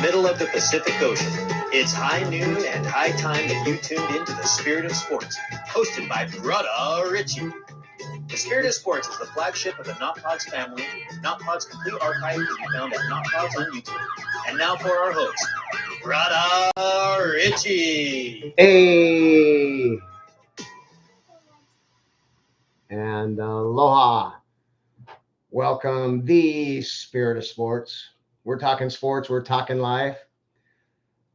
middle of the Pacific Ocean. It's high noon and high time that you tuned into the Spirit of Sports, hosted by Brother Richie. The Spirit of Sports is the flagship of the Not Pods family. Not Pods' complete archive can be found at Not Pods on YouTube. And now for our host, Brother Richie. Hey! And aloha. Welcome, the Spirit of Sports. We're talking sports, we're talking life.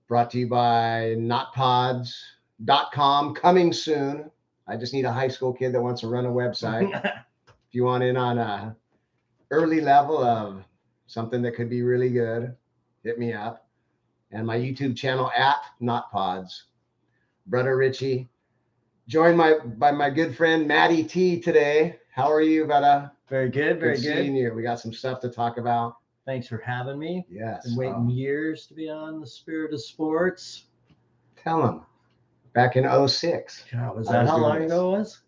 Brought to you by notpods.com, coming soon. I just need a high school kid that wants to run a website. If you want in on a early level of something that could be really good, hit me up. And my YouTube channel at notpods. Brother Richie. Joined by my good friend Matty T today. How are you, brother? Very good, very good. Seeing you. We got some stuff to talk about. Thanks for having me. Yes. Been waiting years to be on the Spirit of Sports. Tell them. Back in 06. God, was that how long ago it was?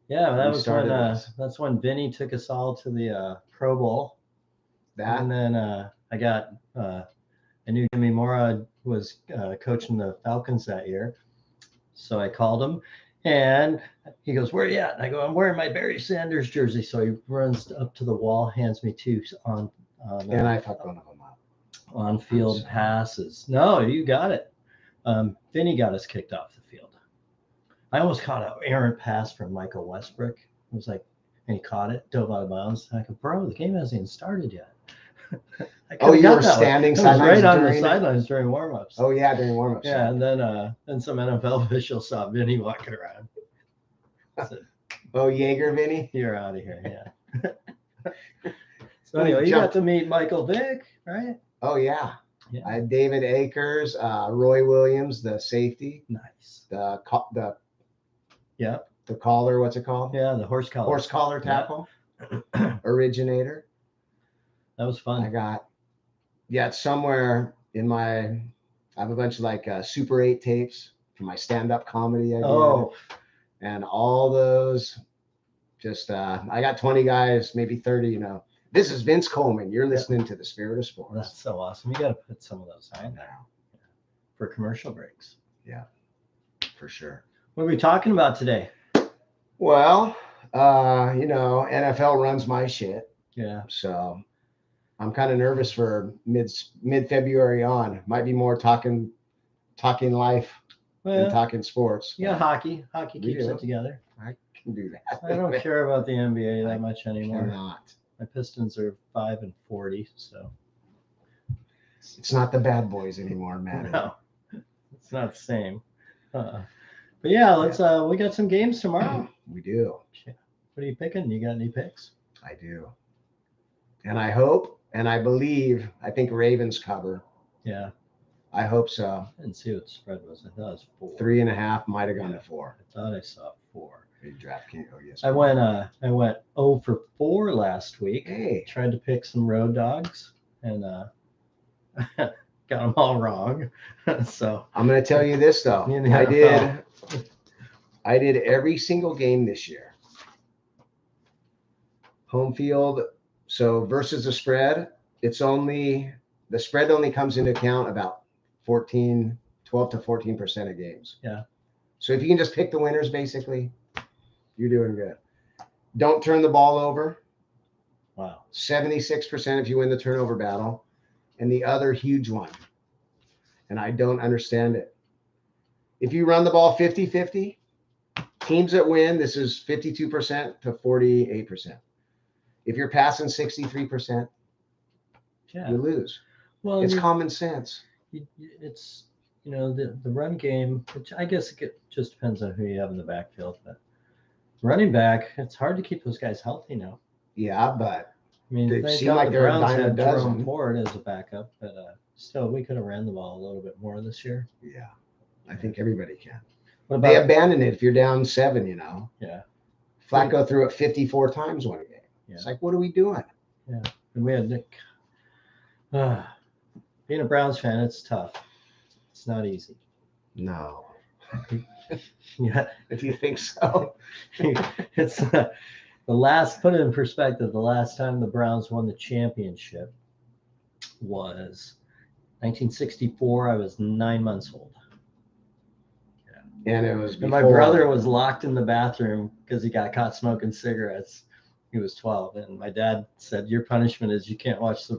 Yeah, that was when that's when Vinny took us all to the Pro Bowl. And then I got I knew Jimmy Mora was coaching the Falcons that year. So I called him and he goes, "Where are you at?" And I go, "I'm wearing my Barry Sanders jersey." So he runs up to the wall, hands me two and I fucked one of them up. On field passes. No, you got it. Vinny got us kicked off the field. I almost caught an errant pass from Michael Westbrook. It was like, and he caught it, dove out of bounds. I go, "Bro, the game hasn't even started yet." You were standing right on the sidelines during warmups. Oh yeah, during warmups. Yeah, and then some NFL officials saw Vinny walking around. Said, Jaeger Vinny? You're out of here, yeah. So anyway, you got to meet Michael Vick, right? Oh yeah. David Akers, Roy Williams, the safety. Nice. The the collar, what's it called? Yeah, the horse collar. Horse collar tackle. Originator. That was fun. It's somewhere in I have a bunch of Super 8 tapes from my stand-up comedy I did. Oh. And all those I got 20 guys, maybe 30, This is Vince Coleman. You're listening to the Spirit of Sports. That's so awesome. You got to put some of those on there for commercial breaks. Yeah, for sure. What are we talking about today? Well, NFL runs my shit. Yeah. So I'm kind of nervous for mid-February on. Might be more talking life than talking sports. Yeah, hockey. Hockey keeps it together. I can do that. I don't care about the NBA that much anymore. Cannot. My Pistons are 5-40, so it's not the bad boys anymore, man. No, it's not the same. But yeah, let's. We got some games tomorrow. We do. What are you picking? You got any picks? I do. And I hope, and I believe, I think Ravens cover. Yeah. I hope so. I didn't see what the spread was. I thought it was 4. 3.5 might have gone to 4. I thought I saw 4. Big draft king. Oh yes. I went 0 for 4 last week. Hey. Tried to pick some road dogs and got them all wrong. So I'm going to tell you this though. I did every single game this year. Home field. So versus the spread, the spread only comes into account about 12 to 14% of games. Yeah. So if you can just pick the winners, basically, you're doing good. Don't turn the ball over. Wow. 76% if you win the turnover battle. And the other huge one, and I don't understand it. If you run the ball 50-50, teams that win, this is 52% to 48%. If you're passing 63%, you lose. Well, it's common sense. It's, the run game, which I guess it just depends on who you have in the backfield. But running back, it's hard to keep those guys healthy now. Yeah, but they seem like they're a dime a dozen. Jerome Ford as a backup, but still, we could have ran the ball a little bit more this year. Yeah, I think everybody can. They abandon it if you're down 7, Yeah. Flacco threw it 54 times one game. Yeah. It's like, what are we doing? Yeah. And we had Nick. Being a Browns fan, it's tough. It's not easy. No. Yeah. If you think so. It's put it in perspective, the last time the Browns won the championship was 1964. I was 9 months old. And it was before. And my brother was locked in the bathroom because he got caught smoking cigarettes. He was 12, and my dad said, "Your punishment is you can't watch the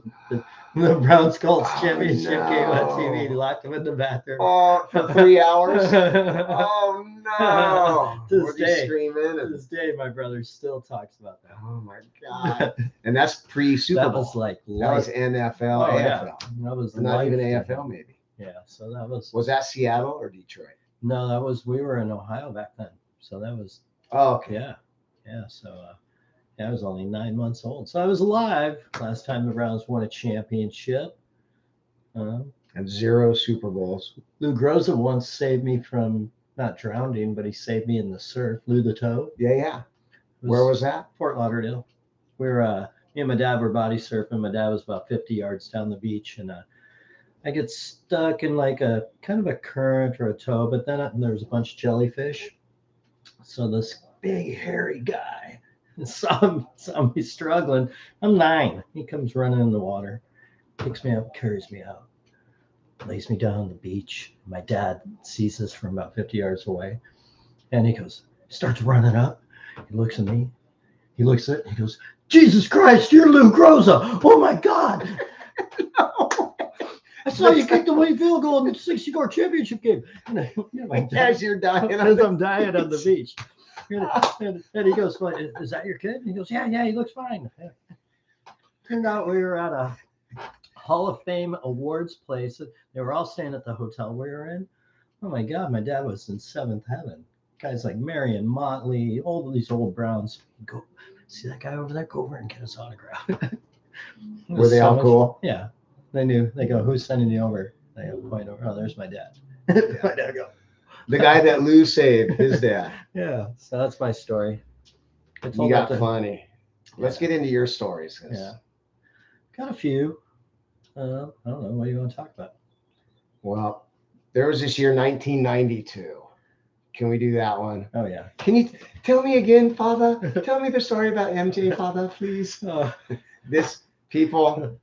Browns Colts championship game on TV." He locked him in the bathroom. Oh, for 3 hours. Oh no! To Was this he day, screaming? to this day, my brother still talks about that. Oh my god! And that's pre-Super Bowl. That was like that was NFL, oh, AFL. Yeah. That was not even AFL, maybe. Yeah. So that was. Was that Seattle or Detroit? No, that was. We were in Ohio back then, so that was. Oh, okay. Yeah. So. I was only 9 months old. So I was alive last time the Browns won a championship. And 0 Super Bowls. Lou Groza once saved me from not drowning, but he saved me in the surf. Lou the Toe. Yeah. Where was that? Fort Lauderdale. Me and my dad were body surfing. My dad was about 50 yards down the beach, and I get stuck in like a kind of a current or a tow, but then there was a bunch of jellyfish. So this big hairy guy saw me struggling. I'm 9. He comes running in the water, picks me up, carries me out, lays me down on the beach. My dad sees this from about 50 yards away, and he starts running up. He looks at me. He looks at it. He goes, "Jesus Christ, you're Lou Groza. Oh my God." No. I saw you kick the winning field goal in the 64 championship game. As you're dying, as I'm dying on the beach. And he goes, "What, is that your kid?" And he goes, yeah, he looks fine. Turned out we were at a Hall of Fame awards place. They were all staying at the hotel we were in. Oh my God, my dad was in seventh heaven. Guys like Marion Motley, all these old Browns. Go see that guy over there? Go over and get his autograph. Were they all cool? Yeah. They knew. They go, "Who's sending you over?" They go, point over. "Oh, there's my dad." My dad go, "The guy that Lou saved, his dad." Yeah. So that's my story. You got funny. Let's get into your stories. Yeah. Got a few. I don't know. What do you want to talk about? Well, there was this year, 1992. Can we do that one? Oh, yeah. Can you tell me again, Father? Tell me the story about MJ, Father, please. This, people,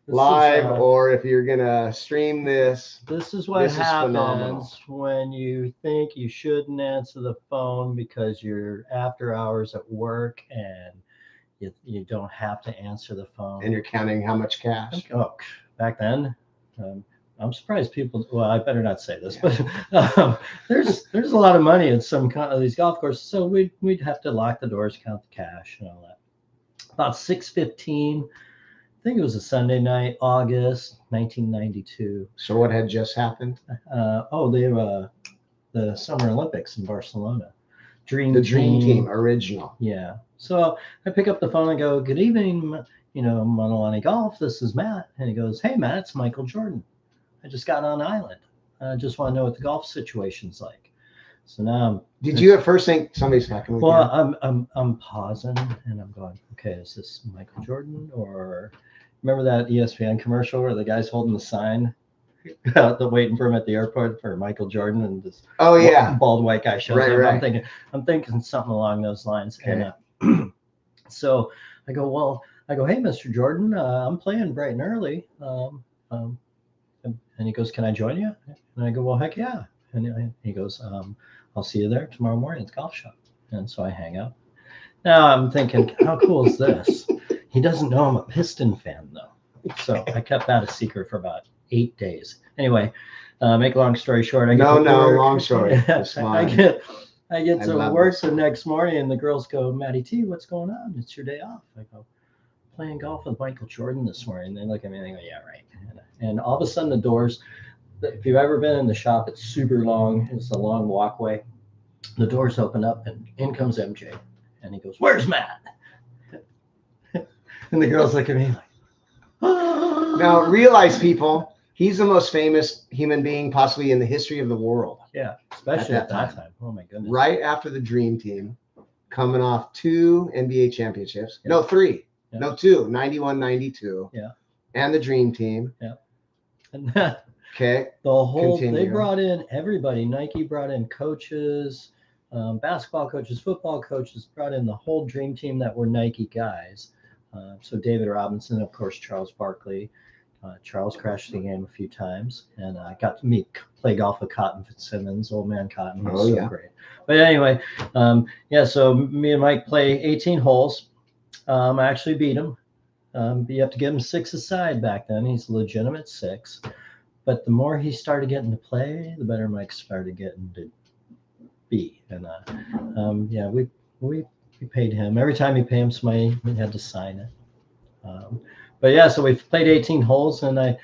live, or if you're going to stream this. This is what happens when you think you shouldn't answer the phone because you're after hours at work and you don't have to answer the phone. And you're counting how much cash. Oh, back then, I'm surprised people. Well, I better not say this, but there's a lot of money in some of these golf courses, so we'd have to lock the doors, count the cash, and all that. About 6:15. I think it was a Sunday night, August 1992. So what had just happened? The Summer Olympics in Barcelona. The Dream Team original. Yeah. So I pick up the phone and go, "Good evening, Monolani Golf. This is Matt." And he goes, "Hey, Matt, it's Michael Jordan. I just got on island. I just want to know what the golf situation's like." So now, did you at first think somebody's fucking with you? Well, I'm pausing and I'm going, "Okay, is this Michael Jordan or?" Remember that ESPN commercial where the guy's holding the sign out waiting for him at the airport for Michael Jordan, and this bald white guy shows up. Right. I'm thinking something along those lines. Okay. And so I go, "Hey, Mr. Jordan, I'm playing bright and early." And he goes, "Can I join you?" And I go, "Well, heck yeah." And he goes, "I'll see you there tomorrow morning at the golf shop." And so I hang up. Now I'm thinking, how cool is this? He doesn't know I'm a Piston fan, though. So I kept that a secret for about 8 days. Anyway, make a long story short. Long story. I get to work the next morning, and the girls go, "Matty T, what's going on? It's your day off." I go, "Playing golf with Michael Jordan this morning." They look at me and they go, "Yeah, right." And all of a sudden, the doors, if you've ever been in the shop, it's super long. It's a long walkway. The doors open up, and in comes MJ. And he goes, "Where's Matt?" And the girls look at me like, "Ah." Now, realize, people, he's the most famous human being possibly in the history of the world. Yeah, especially at that time. Oh, my goodness. Right after the Dream Team, coming off 2 NBA championships. Yeah. No, 3. Yeah. No, 2. 91, 92. Yeah. And the Dream Team. Yeah. And okay. They brought in everybody. Nike brought in coaches, basketball coaches, football coaches, brought in the whole Dream Team that were Nike guys. So David Robinson, of course, Charles Barkley, Charles crashed the game a few times, and I got to play golf with Cotton Fitzsimmons, old man Cotton. He was so great. But anyway, so me and Mike play 18 holes. I actually beat him. You have to give him 6 aside back then. He's a legitimate 6. But the more he started getting to play, the better Mike started getting to be. And we paid him. Every time you pay him some money, we had to sign it. So we played 18 holes, and I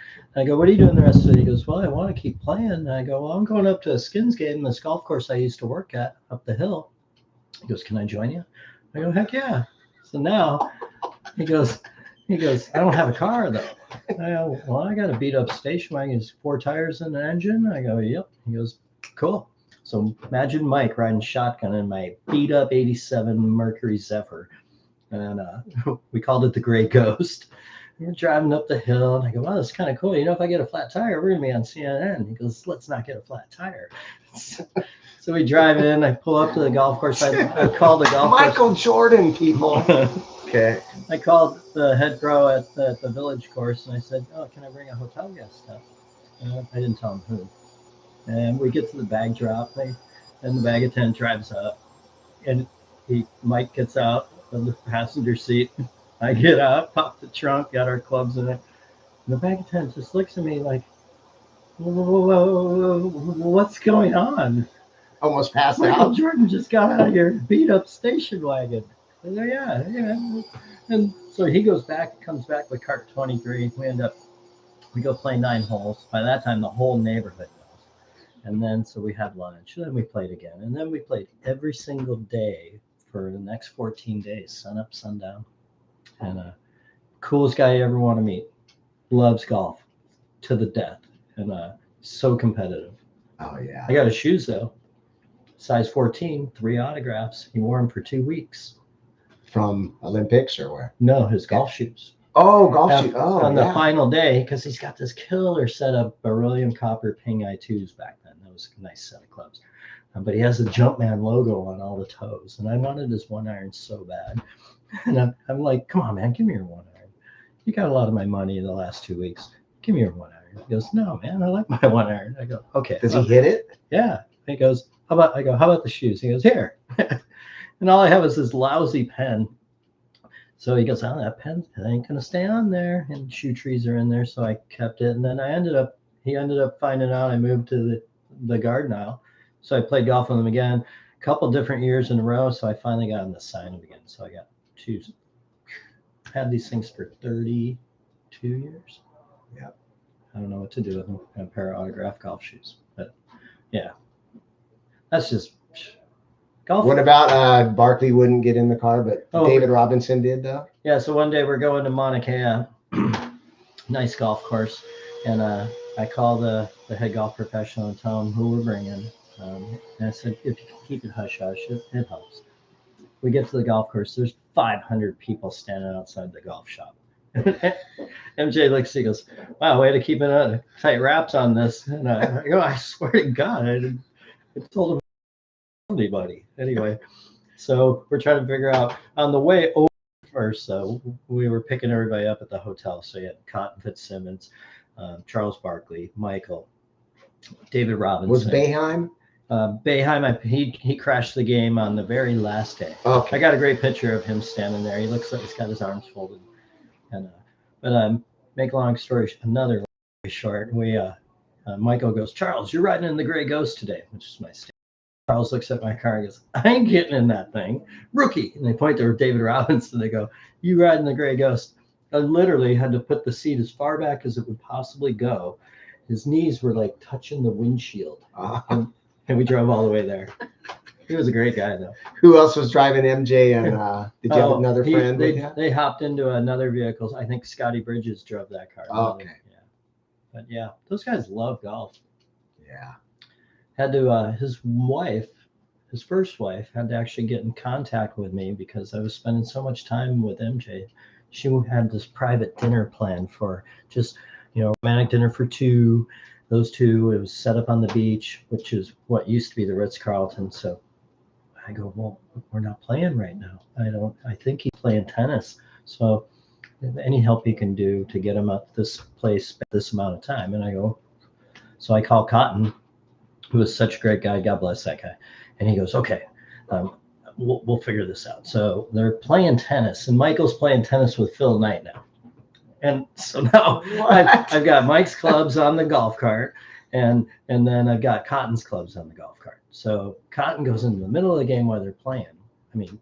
go, what are you doing the rest of it? He goes, well, I want to keep playing. And I go, well, I'm going up to a skins game, this golf course I used to work at up the hill. He goes, can I join you? I go, heck yeah. So now he goes, I don't have a car though. I go, well, I got a beat up station wagon, 4 tires and an engine. I go, yep. He goes, cool. So imagine Mike riding shotgun in my beat up 87 Mercury Zephyr. And we called it the Gray Ghost. We're driving up the hill, and I go, wow, that's kind of cool. If I get a flat tire, we're going to be on CNN. He goes, let's not get a flat tire. So we drive in. I pull up to the golf course. I called the golf Michael course. Jordan, people. Okay. I called the head pro at the village course, and I said, oh, can I bring a hotel guest up? I didn't tell him who. And we get to the bag drop, and the bag attendant drives up, and Mike gets out of the passenger seat. I get out, pop the trunk, got our clubs in it. And the bag attendant just looks at me like, whoa, what's going on? Almost passed Michael out. Jordan just got out of your beat up station wagon. I go, yeah. And so he goes back, comes back with cart 23. We go play 9 holes. By that time, the whole neighborhood knows. And then, so we had lunch. Then we played again. And then we played every single day for the next 14 days, sun up, sundown. And coolest guy you ever want to meet. Loves golf to the death. And so competitive. Oh, yeah. I got his shoes, though. Size 14, 3 autographs. He wore them for 2 weeks. From Olympics or where? No, his golf shoes. Oh, golf shoes. Oh, on the final day, because he's got this killer set of beryllium copper Ping I2s back then. That was a nice set of clubs. But he has the Jumpman logo on all the toes. And I wanted his 1-iron so bad. And I'm like, come on, man, give me your 1-iron. You got a lot of my money in the last 2 weeks. Give me your 1-iron. He goes, no, man, I like my 1-iron. I go, okay. Does he hit it? Yeah. He goes, how about the shoes? He goes, here. And all I have is this lousy pen. So he goes, oh, that pen ain't going to stay on there. And shoe trees are in there. So I kept it. And then he ended up finding out I moved to the garden aisle. So I played golf with him again, a couple different years in a row. So I finally got him to sign them again. So I got 2. Had these things for 32 years. Yeah. I don't know what to do with them. A pair of autographed golf shoes. But yeah, that's just golf. What about Barkley wouldn't get in the car, but David Robinson did, though? Yeah, so one day we're going to Mauna Kea, nice golf course, and I call the head golf professional and tell him who we're bringing. And I said, if you can keep it hush-hush, it helps. We get to the golf course. There's 500 people standing outside the golf shop. MJ looks, he goes, wow, way to keep it tight wraps on this. And I go, I swear to God, I told him anybody. Anyway, so we're trying to figure out on the way over first. So we were picking everybody up at the hotel. So you had Cotton Fitzsimmons, Charles Barkley, Michael, David Robinson. Was Boeheim? Boeheim, he crashed the game on the very last day. Okay. I got a great picture of him standing there. He looks like he's got his arms folded. And but make a long story short, we Michael goes, Charles, you're riding in the Gray Ghost today, which is my state. Charles looks at my car and goes, I ain't getting in that thing. Rookie. And they point to David Robinson. They go, you riding the Gray Ghost. I literally had to put the seat as far back as it would possibly go. His knees were like touching the windshield. And we drove all the way there. He was a great guy, though. Who else was driving MJ? And did you have another friend? They hopped into another vehicle. I think Scotty Bridges drove that car. Okay. Yeah. But yeah, those guys love golf. Yeah. Had to, his first wife, had to actually get in contact with me because I was spending so much time with MJ. She had this private dinner planned for just, romantic dinner for 2. Those 2, it was set up on the beach, which is what used to be the Ritz-Carlton. So I go, well, we're not playing right now. I think he's playing tennis. So any help you can do to get him up this place this amount of time. And I go, so I call Cotton, who was such a great guy. God bless that guy. And he goes, okay, we'll figure this out. So they're playing tennis, and Michael's playing tennis with Phil Knight now. And so now I've got Mike's clubs on the golf cart, and then I've got Cotton's clubs on the golf cart. So Cotton goes into the middle of the game while they're playing. I mean,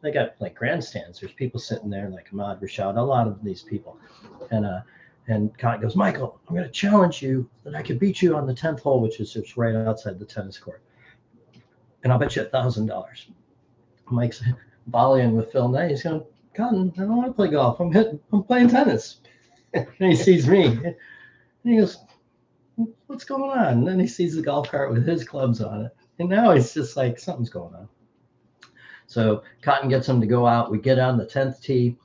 they got like grandstands. There's people sitting there like Ahmad Rashad, a lot of these people. And Cotton goes, Michael, I'm going to challenge you that I could beat you on the 10th hole, which is just right outside the tennis court. And I'll bet you $1,000. Mike's volleying with Phil Knight. He's going, Cotton, I don't want to play golf. I'm playing tennis. And he sees me. And he goes, what's going on? And then he sees the golf cart with his clubs on it. And now he's just like, something's going on. So Cotton gets him to go out. We get on the 10th tee,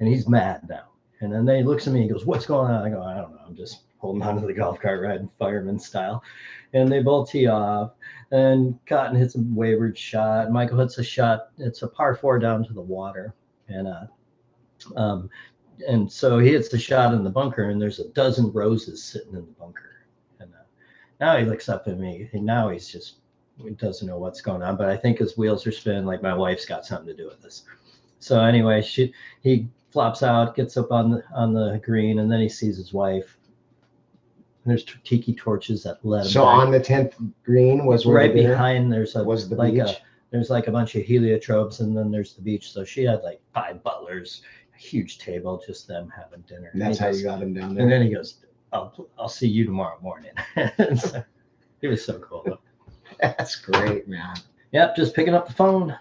and he's mad now. And then he looks at me and goes, what's going on? I go, I don't know. I'm just holding onto the golf cart riding fireman style. And they both tee off. And Cotton hits a wayward shot. Michael hits a shot. It's a par 4 down to the water. And so he hits the shot in the bunker, and there's a dozen roses sitting in the bunker. And now he looks up at me. And now he doesn't know what's going on. But I think his wheels are spinning like my wife's got something to do with this. So anyway, he flops out, gets up on the green, and then he sees his wife. And there's tiki torches that led him. So on the 10th green was where right behind. There's the beach. There's like a bunch of heliotropes, and then there's the beach. So she had like 5 butlers, a huge table, just them having dinner. And that's how you got him down there. And then he goes, "I'll see you tomorrow morning." So, it was so cool. That's great, man. Yep, just picking up the phone.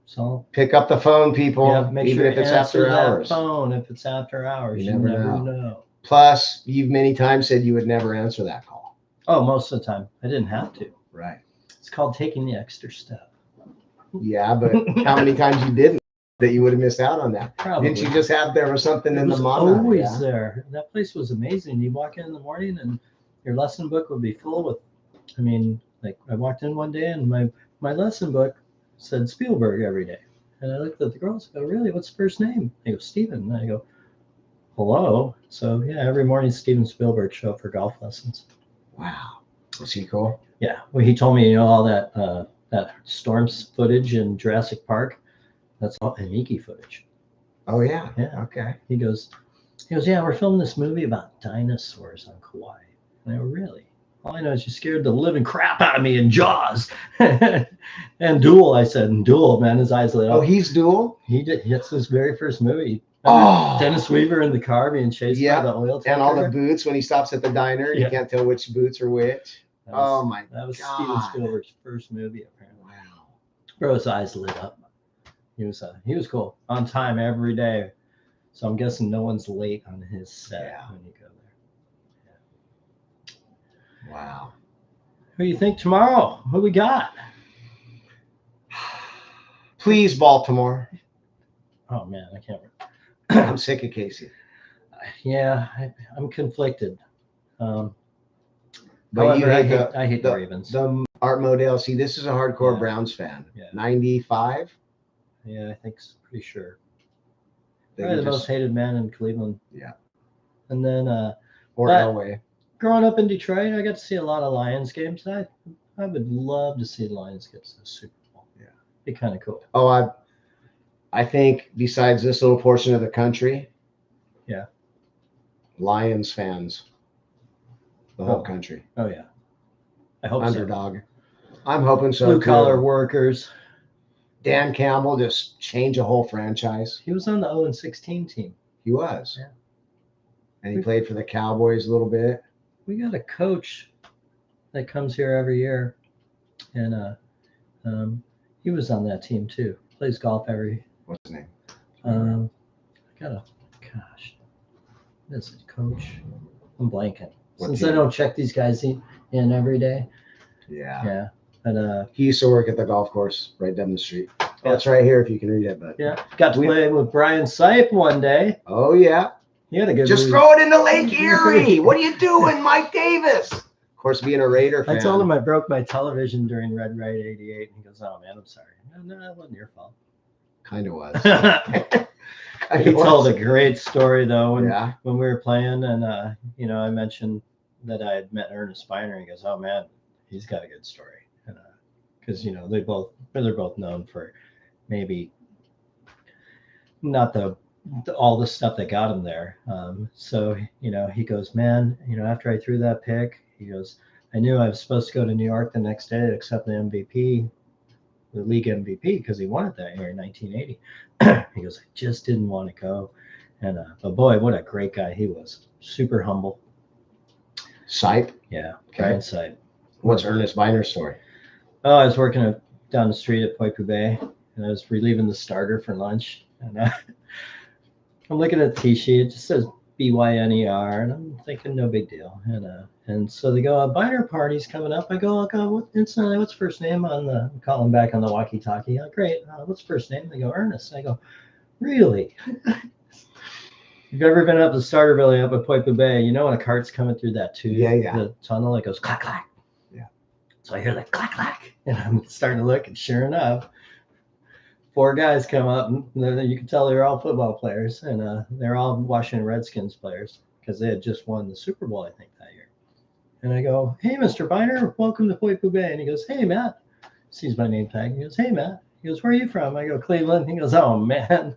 So pick up the phone, people. Yeah, make even sure if it's after hours. Phone, if it's after hours, you never know. Plus, you've many times said you would never answer that call. Oh, most of the time. I didn't have to. Right. It's called taking the extra step. Yeah, but how many times you didn't that you would have missed out on that? Probably. Didn't you just have there was something in the mama? Always there. That place was amazing. You walk in the morning and your lesson book would be full with, like I walked in one day and my lesson book said Spielberg every day. And I looked at the girls and go, really, what's the first name? They go, Steven. And I go, hello. So yeah, every morning Steven Spielberg show up for golf lessons. Wow. Was he cool? Yeah. Well, he told me, all that storms footage in Jurassic Park, that's all Aniki footage. Oh yeah. Yeah. Okay. He goes, yeah, we're filming this movie about dinosaurs on Kauai. And I go, really? All I know is you scared the living crap out of me in Jaws. And Duel, I said, and Duel, man, his eyes lit up. Oh, he's Duel? He did. That's his very first movie. Oh, Dennis Weaver in the car being chased by the oil tanker. And all the boots when he stops at the diner. Yeah. You can't tell which boots are which. That was Steven Spielberg's first movie, apparently. Wow. Bro, his eyes lit up. He was cool. On time every day. So I'm guessing no one's late on his set when you go there. Yeah. Wow. Who do you think tomorrow? Who we got? Please, Baltimore. Oh man, I can't. I'm sick of Casey. Yeah, I'm conflicted. But however, I hate the Ravens. The Art Modell. See, this is a hardcore Browns fan. Yeah. 95. Yeah, I think so, pretty sure. Probably the most hated man in Cleveland. Yeah. And then or Elway. Growing up in Detroit, I got to see a lot of Lions games. I would love to see the Lions get to the Super Bowl. Yeah. Be kind of cool. Oh, I think besides this little portion of the country, Lions fans, the whole country. Oh yeah, I hope underdog. I'm hoping so. Blue collar workers. Dan Campbell just changed a whole franchise. He was on the 0-16 team. He was. Yeah. And he played for the Cowboys a little bit. We got a coach that comes here every year, and he was on that team too. Plays golf every. What's his name? This is coach. I'm blanking. Since I don't check these guys in every day. Yeah. Yeah. But he used to work at the golf course right down the street. Oh, it's right here if you can read it. But got to play with Brian Sipe one day. Oh yeah. He had a good. Just throw it into Lake Erie. What are you doing, Mike Davis? Of course, being a Raider fan. I told him I broke my television during Red Right '88, and he goes, "Oh man, I'm sorry." No, that wasn't your fault. Kind of was. He told a great story though when we were playing, and I mentioned that I had met Ernest Spiner. He goes, "Oh man, he's got a good story," and because they're both known for maybe not all the stuff that got him there. So he goes, "Man, after I threw that pick, he goes, I knew I was supposed to go to New York the next day to accept the MVP." The league MVP, because he won it that year in 1980. He goes, I just didn't want to go. And but boy, what a great guy he was. Super humble. Sipe? Yeah, Brian Sipe. What's Ernest Biner's story? Oh, I was working down the street at Poipu Bay, and I was relieving the starter for lunch. And I'm looking at the tee sheet. It just says BYNER, and I'm thinking no big deal. And so they go, a Biner party's coming up. I go, instantly, what's first name on the, I'm calling back on the walkie-talkie. Great. What's first name? They go, Ernest. I go, really? You've ever been up the starter building up at Poipu Bay, when a cart's coming through that tube, the tunnel, it goes clack, clack. Yeah. So I hear that clack, clack. And I'm starting to look, and sure enough, 4 guys come up, and you can tell they're all football players, and they're all Washington Redskins players because they had just won the Super Bowl, I think, that year. And I go, hey, Mr. Biner, welcome to Poipu Bay. And he goes, hey, Matt. Sees my name tag. He goes, hey, Matt. He goes, where are you from? I go, Cleveland. He goes, oh, man,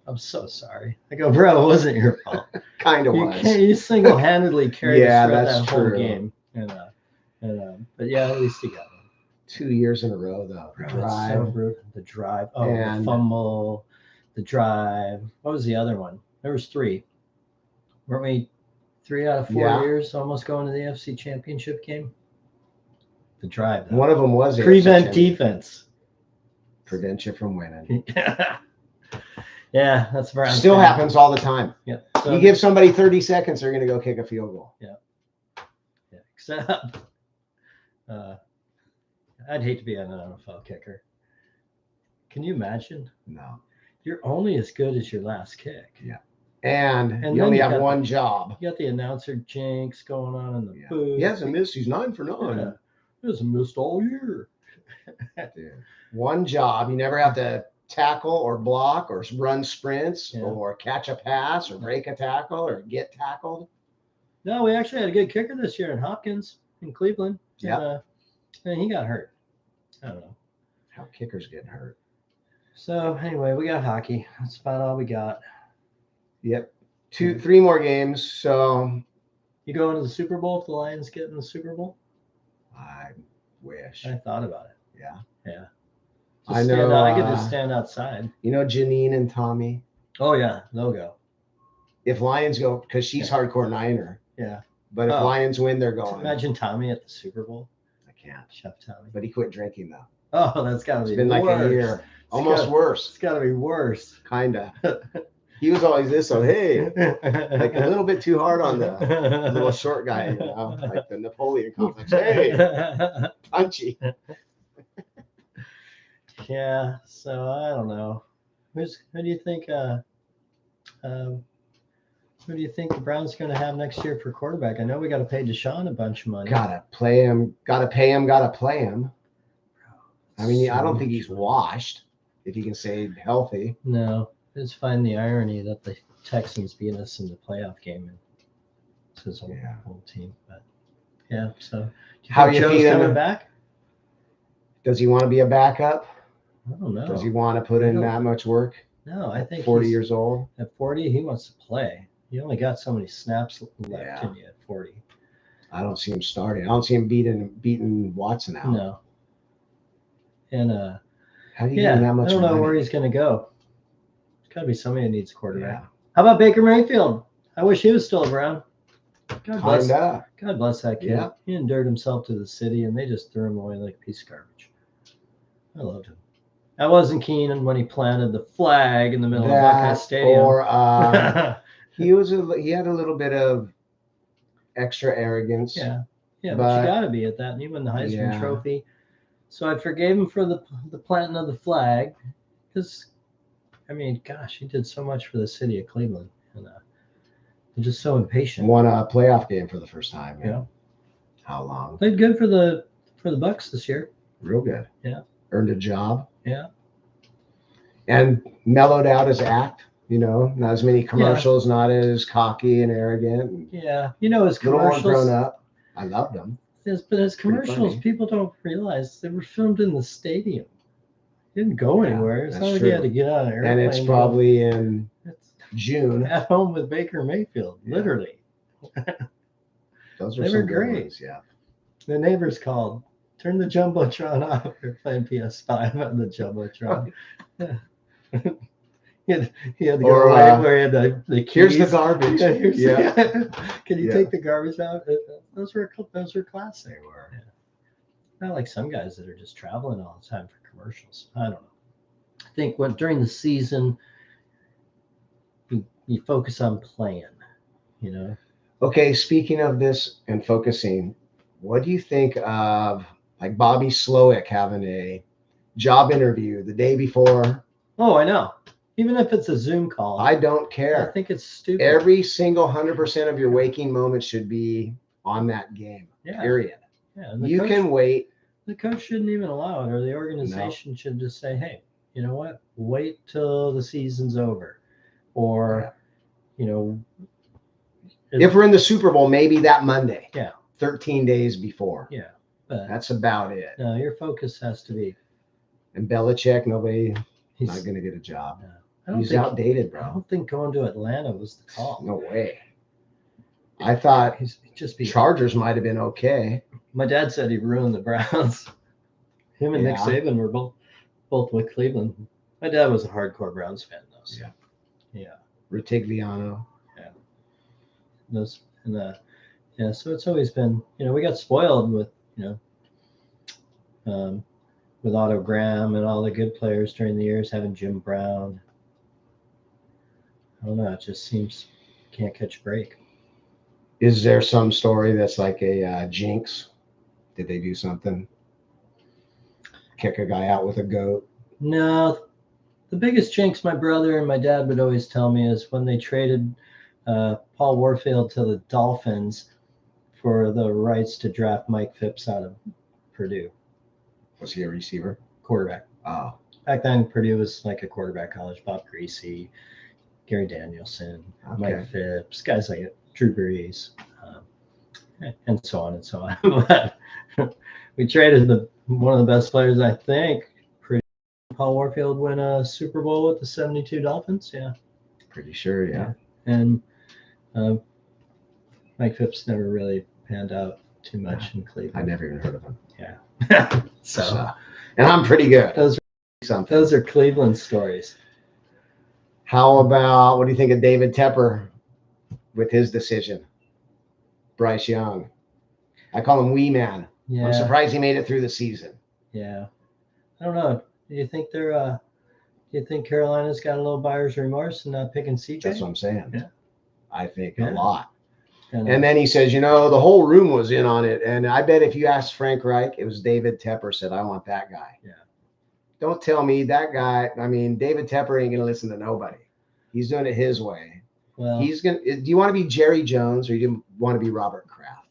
I'm so sorry. I go, bro, it wasn't your fault. Kind of was. You single-handedly carried us through that whole true. game. But yeah, at least he got one. 2 years in a row, though. The drive. Oh, the fumble, the drive. What was the other one? There was 3. Weren't we 3 out of 4 years almost going to the FC Championship game? The drive. Though. One of them was prevent defense. Prevent you from winning. Yeah, that's right. Still happens all the time. Yeah. So, you give somebody 30 seconds, they're going to go kick a field goal. Yeah. Except I'd hate to be an NFL kicker. Can you imagine? No. You're only as good as your last kick. Yeah. And you only have one job. You got the announcer jinx going on in the booth. He hasn't missed. He's 9 for 9. Yeah. He hasn't missed all year. Dude. One job. You never have to tackle or block or run sprints or catch a pass or break a tackle or get tackled. No, we actually had a good kicker this year in Hopkins in Cleveland. Yeah. And he got hurt. I don't know. How kickers getting hurt. So anyway, we got hockey. That's about all we got. Yep. 3 more games. So you going to the Super Bowl if the Lions get in the Super Bowl? I wish. I thought about it. Yeah. Yeah. I know. I could just stand outside. Janine and Tommy. Oh yeah, they'll go. If Lions go, because she's hardcore Niner. Yeah. But if Lions win, they're going. Imagine Tommy at the Super Bowl. I can't. Chef Tommy. But he quit drinking though. Oh, that's gotta be. It's been worse. Like a year. Almost worse. It's gotta be worse. Kinda. He was always this, so hey, like a little bit too hard on the little short guy, like the Napoleon complex. Hey, punchy. Yeah, so I don't know. Who do you think? Who do you think the Browns are going to have next year for quarterback? I know we got to pay Deshaun a bunch of money. Gotta play him. Gotta pay him. Gotta play him. I mean, I don't think he's washed. If he can stay healthy. No. I just find the irony that the Texans beat us in the playoff game, and it's his whole team. But yeah, so how you Joe's coming back? Does he want to be a backup? I don't know. Does he want to put in that much work? No, I think 40 years old. At 40, he wants to play. You only got so many snaps left in you at 40. I don't see him starting. I don't see him beating Watson out. No. And how do you get him that much? I don't know money? where he's going to go. Got to be somebody that needs a quarterback. Yeah. How about Baker Mayfield? I wish he was still around. God bless that kid. Yeah. He endured himself to the city, and they just threw him away like a piece of garbage. I loved him. I wasn't keen when he planted the flag in the middle of Buckeye Stadium. Or he had a little bit of extra arrogance. Yeah, but you got to be at that. And he won the Heisman Trophy, so I forgave him for the planting of the flag, because. I mean, gosh, he did so much for the city of Cleveland, and they're just so impatient. Won a playoff game for the first time. Yeah. How long? Played good for the Bucs this year. Real good. Yeah. Earned a job. Yeah. and mellowed out his act. You know, not as many commercials, not as cocky and arrogant. Yeah, you know, his A little more commercials. grown up. I loved them. Yes, but his commercials, people don't realize they were filmed in the stadium. He didn't go anywhere. It's not like he had to get on an airplane. And it's probably in June. At home with Baker Mayfield, literally. Those were they some were great. Ones, yeah. The neighbors called. Turn the Jumbotron off. They're playing PS5 on the Jumbotron. he had to go away where he had the keys. Here's the garbage. Can you take the garbage out? Those were classic. They were. Yeah. Not like some guys that are just traveling all the time for commercials. I don't know. I think during the season, you focus on playing, you know. Okay, speaking of this and focusing, what do you think of like Bobby Slowick having a job interview the day before? Oh, I know. Even if it's a Zoom call. I don't care. I think it's stupid. Every single 100% of your waking moments should be on that game. Yeah. Period. Yeah. You can wait. The coach shouldn't even allow it, or the organization should just say, hey, you know what? Wait till the season's over. Or, you know. If we're in the Super Bowl, maybe that Monday. Yeah. 13 days before. Yeah. But that's about it. No, your focus has to be. And Belichick, he's not going to get a job. No. He's outdated, bro. I don't think going to Atlanta was the call. No way. I thought Chargers might have been okay. My dad said he ruined the Browns. Him and Nick Saban were both with Cleveland. My dad was a hardcore Browns fan, though. So. Yeah. Rutigliano. Yeah. So it's always been, we got spoiled with, with Otto Graham and all the good players during the years, having Jim Brown. I don't know. It just seems can't catch a break. Is there some story that's like a jinx? Did they do something? Kick a guy out with a goat? No. The biggest jinx my brother and my dad would always tell me is when they traded Paul Warfield to the Dolphins for the rights to draft Mike Phipps out of Purdue. Was he a receiver? Quarterback. Oh. Back then, Purdue was like a quarterback college. Bob Greasy, Gary Danielson, Mike Phipps, guys like Drew Brees, and so on and so on. But we traded one of the best players, I think. Paul Warfield win a Super Bowl with the 72 Dolphins. Yeah. Pretty sure, yeah. And Mike Phipps never really panned out too much in Cleveland. I never even heard of him. Yeah. so, and I'm pretty good. Those are Cleveland stories. How about, what do you think of David Tepper with his decision? Bryce Young. I call him Wee Man. Yeah. I'm surprised he made it through the season. Yeah. I don't know. Do you think do you think Carolina's got a little buyer's remorse and not picking CJ? That's what I'm saying. Yeah. I think a lot. And then he says, the whole room was in on it. And I bet if you asked Frank Reich, it was David Tepper said, I want that guy. Yeah. Don't tell me that guy. David Tepper ain't going to listen to nobody. He's doing it his way. Well, do you want to be Jerry Jones or do you want to be Robert Kraft?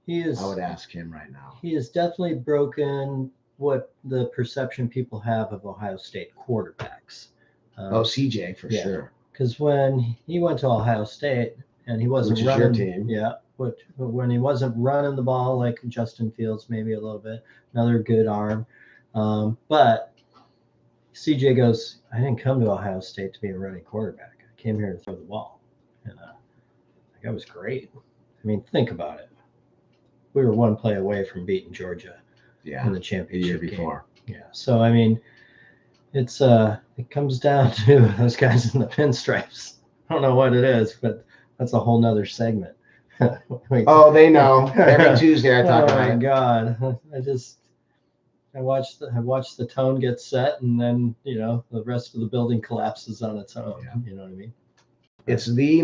I would ask him right now. He has definitely broken what the perception people have of Ohio State quarterbacks. CJ for sure. Because when he went to Ohio State and he wasn't running, your team. Yeah, but when he wasn't running the ball like Justin Fields, maybe a little bit, another good arm. But CJ goes, I didn't come to Ohio State to be a running quarterback. I came here to throw the ball, and that was great. Think about it. We were one play away from beating Georgia. Yeah, in the championship the year before. Game. Yeah. So it's it comes down to those guys in the pinstripes. I don't know what it is, but that's a whole nother segment. They know. Every Tuesday I talk about it. Oh my God. I watched the tone get set, and then the rest of the building collapses on its own. Yeah. You know what I mean? It's the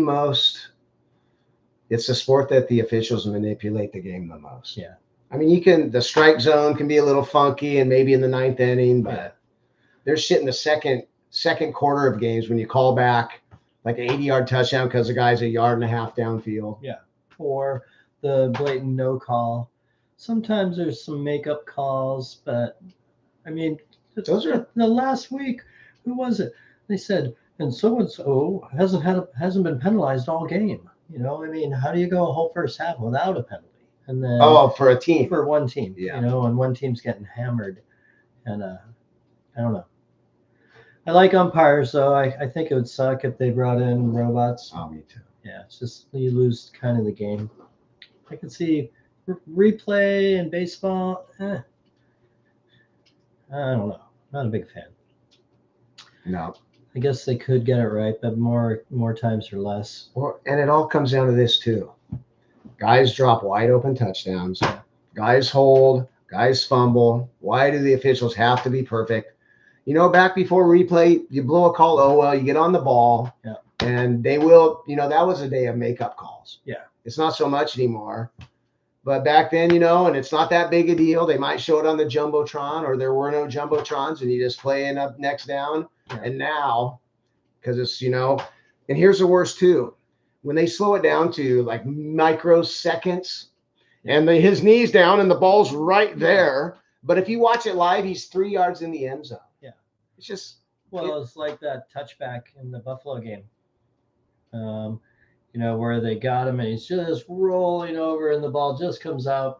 sport that the officials manipulate the game the most. Yeah. The strike zone can be a little funky and maybe in the ninth inning, but there's shit in the second quarter of games when you call back like an 80-yard touchdown because the guy's a yard and a half downfield. Yeah. Or the blatant no call. Sometimes there's some makeup calls, but those are the last week. who was it? They said, and so hasn't been penalized all game. You know, I mean, how do you go a whole first half without a penalty? And then for a team, for one team, yeah. You know, and one team's getting hammered, and I don't know. I like umpires, though. I think it would suck if they brought in robots. Oh, me too. Yeah, it's just you lose kind of the game. I can see replay in baseball. I don't know. Not a big fan. No. I guess they could get it right, but more times or less. And it all comes down to this too. Guys drop wide open touchdowns. Guys hold. Guys fumble. Why do the officials have to be perfect? You know, back before replay, you blow a call. Oh, well, you get on the ball. Yeah. And they will, you know, that was a day of makeup calls. Yeah. It's not so much anymore. But back then, you know, and it's not that big a deal. They might show it on the Jumbotron, or there were no Jumbotrons, and you just play in up next down. Yeah. And now, because it's, you know, and here's the worst too. When they slow it down to like microseconds, and his knee's down and the ball's right there. But if you watch it live, he's 3 yards in the end zone. Yeah. It's just. Well, it's like that touchback in the Buffalo game. You know, where they got him and he's just rolling over and the ball just comes out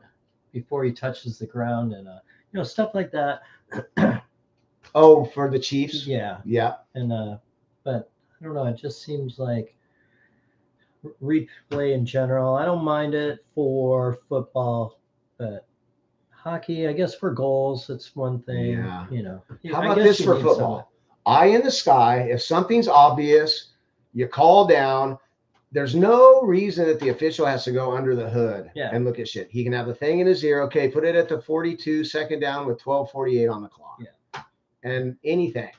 before he touches the ground, and you know, stuff like that. Oh, for the Chiefs? Yeah. Yeah. And but I don't know, it just seems like replay in general. I don't mind it for football, but hockey, I guess for goals, it's one thing. Yeah. You know. How about this for football? Eye in the sky. If something's obvious, you call down. There's no reason that the official has to go under the hood and look at shit. He can have the thing in his ear. Okay, put it at the 42, second down with 12:48 on the clock. Yeah. And anything.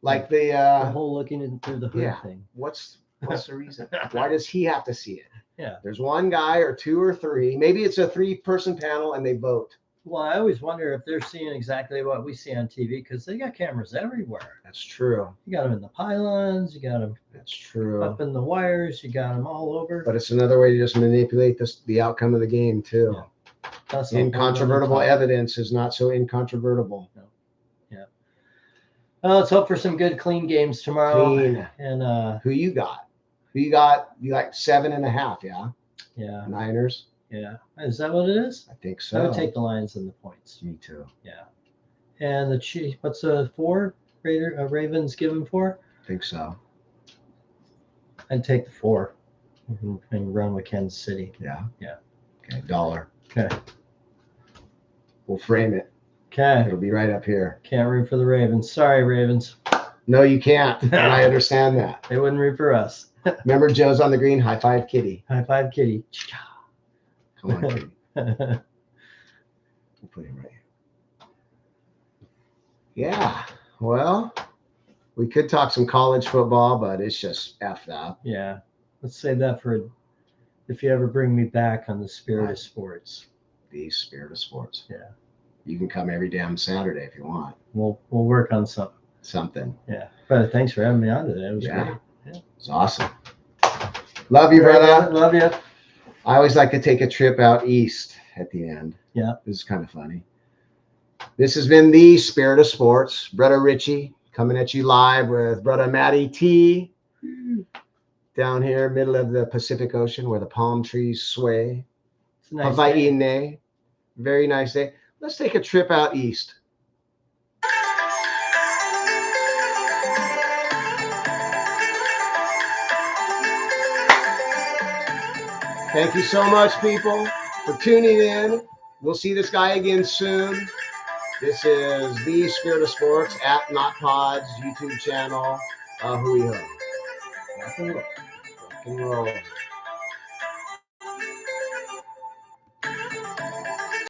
Like the whole looking in through the hood thing. What's the reason? Why does he have to see it? Yeah. There's one guy or two or three. Maybe it's a 3-person panel and they vote. Well, I always wonder if they're seeing exactly what we see on TV, because they got cameras everywhere. That's true. You got them in the pylons. You got them. That's true. Up in the wires. You got them all over. But it's another way to just manipulate the outcome of the game too. Yeah. That's incontrovertible evidence is not so incontrovertible. No. Yeah. Well, let's hope for some good, clean games tomorrow. Clean. And who you got? Who you got? You like 7.5? Yeah. Yeah. Niners. Yeah. Is that what it is? I think so. I would take the Lions and the points. Me too. Yeah. And the Chiefs, what's 4? Ravens given 4? I think so. I'd take the 4 and run with Kansas City. Yeah. Yeah. Okay. $1. Okay. We'll frame it. Okay. It'll be right up here. Can't root for the Ravens. Sorry, Ravens. No, you can't. And I understand that. They wouldn't root for us. Remember Joe's on the green? High five, Kitty. High five, Kitty. Come on, Kitty. We'll put him right here. Yeah. Well, we could talk some college football, but it's just effed up. Yeah. Let's save that for if you ever bring me back on the Spirit of Sports. The Spirit of Sports. Yeah. You can come every damn Saturday if you want. We'll work on something. Yeah. But thanks for having me on today. It was great. Yeah. It's awesome. Love you, brother. Love you. I always like to take a trip out east at the end. Yeah. This is kind of funny. This has been the Spirit of Sports. Brother Richie coming at you live with Brother Matty T down here, middle of the Pacific Ocean where the palm trees sway. It's a nice Hawaii day. Very nice day. Let's take a trip out east. Thank you so much, people, for tuning in. We'll see this guy again soon. This is the Spirit of Sports at NotPod's YouTube channel. Hui ho. Rock and roll. Rock and roll.